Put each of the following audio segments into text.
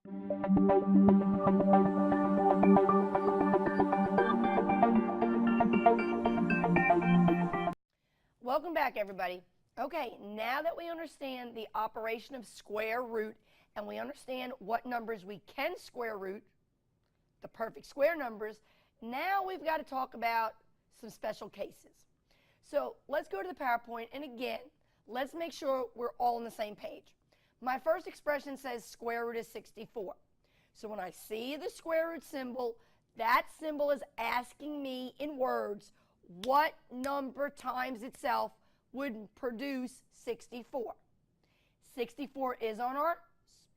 Welcome back, everybody. Okay, now that we understand the operation of square root and we understand what numbers we can square root, the perfect square numbers, now we've got to talk about some special cases. So let's go to the PowerPoint, and again, let's make sure we're all on the same page. My first expression says square root is 64. So when I see the square root symbol, that symbol is asking me in words what number times itself would produce 64. 64 is on our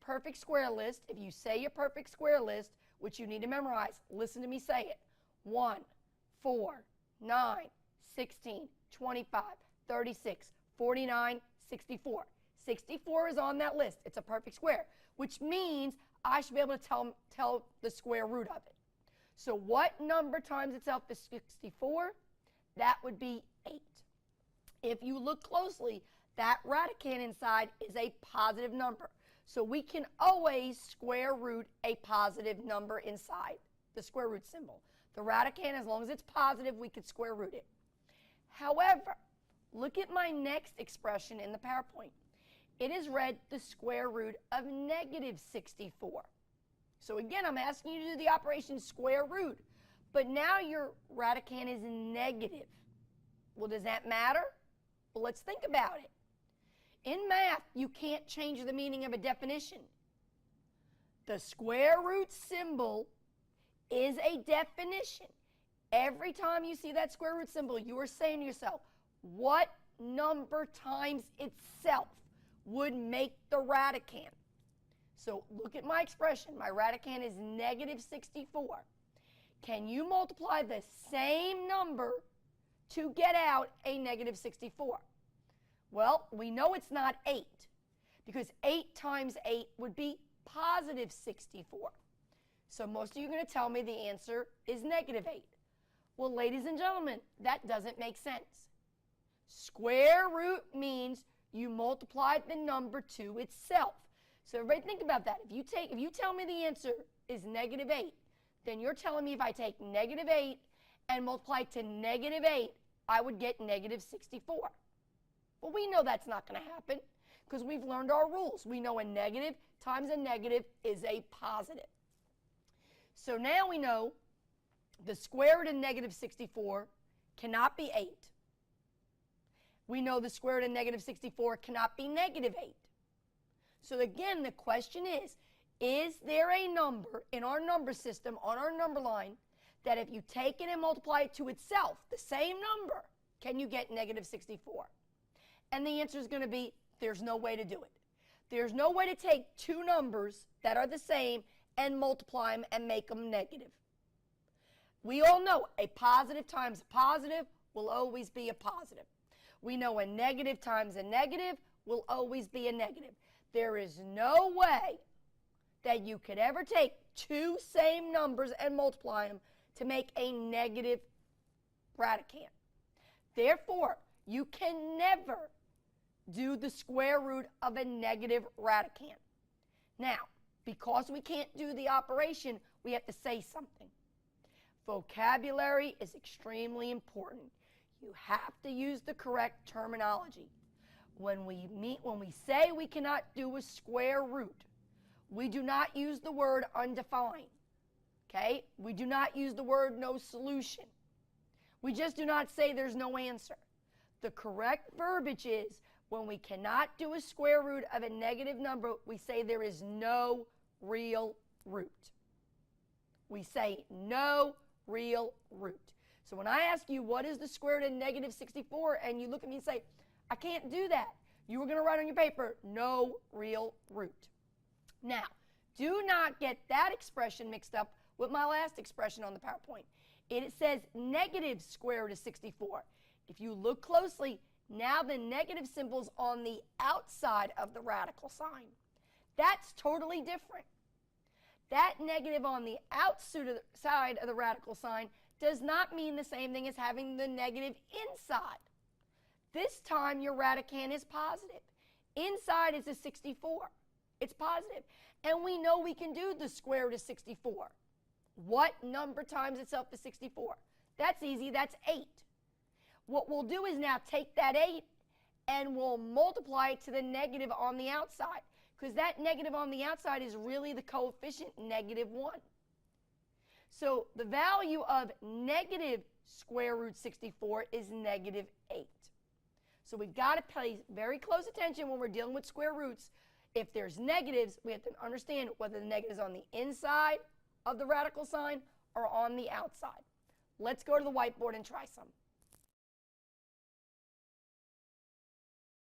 perfect square list. If you say your perfect square list, which you need to memorize, listen to me say it. 1, 4, 9, 16, 25, 36, 49, 64. 64 is on that list. It's a perfect square, which means I should be able to tell the square root of it. So what number times itself is 64? That would be 8. If you look closely, that radicand inside is a positive number. So we can always square root a positive number inside the square root symbol. The radicand, as long as it's positive, we could square root it. However, look at my next expression in the PowerPoint. It is read the square root of negative 64. So again, I'm asking you to do the operation square root, but now your radicand is negative. Well, does that matter? Well, let's think about it. In math, you can't change the meaning of a definition. The square root symbol is a definition. Every time you see that square root symbol, you are saying to yourself, what number times itself would make the radicand? So look at my expression. My radicand is negative 64. Can you multiply the same number to get out a negative 64? Well, we know it's not 8, because 8 times 8 would be positive 64. So most of you are going to tell me the answer is negative 8. Well, ladies and gentlemen, that doesn't make sense. Square root means you multiplied the number to itself. So everybody think about that. If you tell me the answer is negative 8, then you're telling me if I take negative 8 and multiply it to negative 8, I would get negative 64. Well, we know that's not going to happen because we've learned our rules. We know a negative times a negative is a positive. So now we know the square root of negative 64 cannot be 8. We know the square root of negative 64 cannot be negative 8. So again, the question is there a number in our number system, on our number line, that if you take it and multiply it to itself, the same number, can you get negative 64? And the answer is going to be, there's no way to do it. There's no way to take two numbers that are the same and multiply them and make them negative. We all know a positive times a positive will always be a positive. We know a negative times a negative will always be a negative. There is no way that you could ever take two same numbers and multiply them to make a negative radicand. Therefore, you can never do the square root of a negative radicand. Now, because we can't do the operation, we have to say something. Vocabulary is extremely important. You have to use the correct terminology. When we say we cannot do a square root, we do not use the word undefined. Okay? We do not use the word no solution. We just do not say there's no answer. The correct verbiage is when we cannot do a square root of a negative number, we say there is no real root. We say no real root. So when I ask you what is the square root of negative 64 and you look at me and say, I can't do that, you were going to write on your paper, no real root. Now, do not get that expression mixed up with my last expression on the PowerPoint. It says negative square root of 64. If you look closely, now the negative symbol's on the outside of the radical sign. That's totally different. That negative on the outside of the radical sign does not mean the same thing as having the negative inside. This time your radicand is positive. Inside is a 64. It's positive. And we know we can do the square root of 64. What number times itself to 64? That's easy. That's 8. What we'll do is now take that 8 and we'll multiply it to the negative on the outside, because that negative on the outside is really the coefficient -1. So the value of negative square root 64 is -8. So we've got to pay very close attention when we're dealing with square roots. If there's negatives, we have to understand whether the negative is on the inside of the radical sign or on the outside. Let's go to the whiteboard and try some.